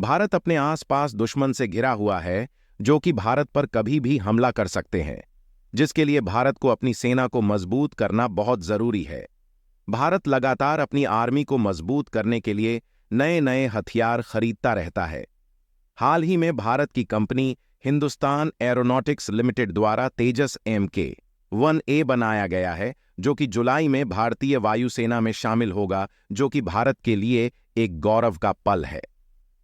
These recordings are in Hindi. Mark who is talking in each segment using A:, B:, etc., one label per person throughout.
A: भारत अपने आसपास दुश्मन से घिरा हुआ है जो कि भारत पर कभी भी हमला कर सकते हैं, जिसके लिए भारत को अपनी सेना को मजबूत करना बहुत जरूरी है। भारत लगातार अपनी आर्मी को मजबूत करने के लिए नए नए हथियार खरीदता रहता है। हाल ही में भारत की कंपनी हिंदुस्तान एरोनॉटिक्स लिमिटेड द्वारा तेजस MK-1A बनाया गया है, जो कि जुलाई में भारतीय वायुसेना में शामिल होगा, जो कि भारत के लिए एक गौरव का पल है।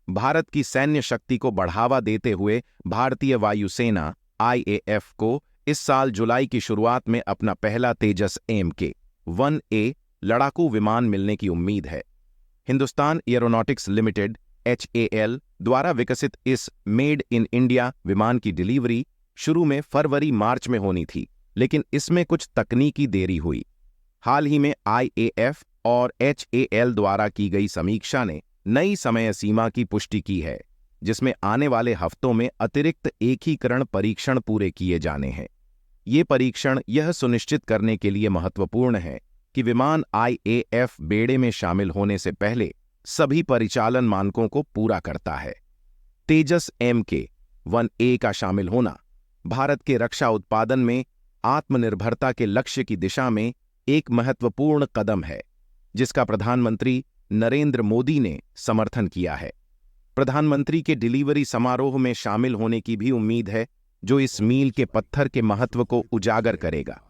A: भारत की सैन्य शक्ति को बढ़ावा देते हुए भारतीय वायुसेना IAF को इस साल जुलाई की शुरुआत में अपना पहला तेजस MK-1A लड़ाकू विमान मिलने की उम्मीद है। हिंदुस्तान एरोनॉटिक्स लिमिटेड HAL द्वारा विकसित इस मेड इन इंडिया विमान की डिलीवरी शुरू में फरवरी-मार्च में होनी थी, लेकिन इसमें कुछ तकनीकी देरी हुई। हाल ही में IAF और HAL द्वारा की गई समीक्षा ने नई समय सीमा की पुष्टि की है, जिसमें आने वाले हफ्तों में अतिरिक्त एकीकरण परीक्षण पूरे किए जाने हैं। ये परीक्षण यह सुनिश्चित करने के लिए महत्वपूर्ण है कि विमान IAF बेड़े में शामिल होने से पहले सभी परिचालन मानकों को पूरा करता है। तेजस MK-1A का शामिल होना भारत के रक्षा उत्पादन में आत्मनिर्भरता के लक्ष्य की दिशा में एक महत्वपूर्ण कदम है, जिसका प्रधानमंत्री नरेंद्र मोदी ने समर्थन किया है। प्रधानमंत्री के डिलीवरी समारोह में शामिल होने की भी उम्मीद है, जो इस मील के पत्थर के महत्व को उजागर करेगा।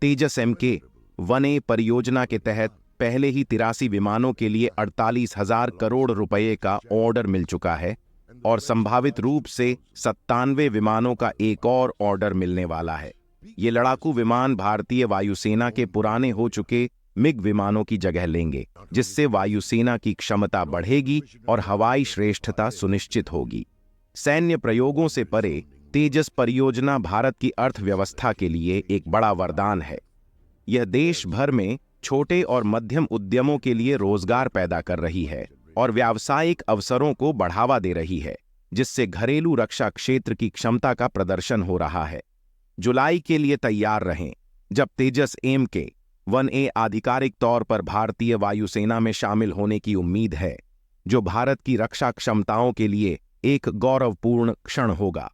A: तेजस MK-1A परियोजना के तहत पहले ही 83 विमानों के लिए 48,000 करोड़ रुपए का ऑर्डर मिल चुका है और संभावित रूप से 97 विमानों का एक और ऑर्डर मिलने वाला है। ये लड़ाकू विमान भारतीय वायुसेना के पुराने हो चुके मिग विमानों की जगह लेंगे, जिससे वायुसेना की क्षमता बढ़ेगी और हवाई श्रेष्ठता सुनिश्चित होगी। सैन्य प्रयोगों से परे तेजस परियोजना भारत की अर्थव्यवस्था के लिए एक बड़ा वरदान है। यह देश भर में छोटे और मध्यम उद्यमों के लिए रोजगार पैदा कर रही है और व्यावसायिक अवसरों को बढ़ावा दे रही है, जिससे घरेलू रक्षा क्षेत्र की क्षमता का प्रदर्शन हो रहा है। जुलाई के लिए तैयार रहें, जब तेजस MK-1A आधिकारिक तौर पर भारतीय वायुसेना में शामिल होने की उम्मीद है, जो भारत की रक्षा क्षमताओं के लिए एक गौरवपूर्ण क्षण होगा।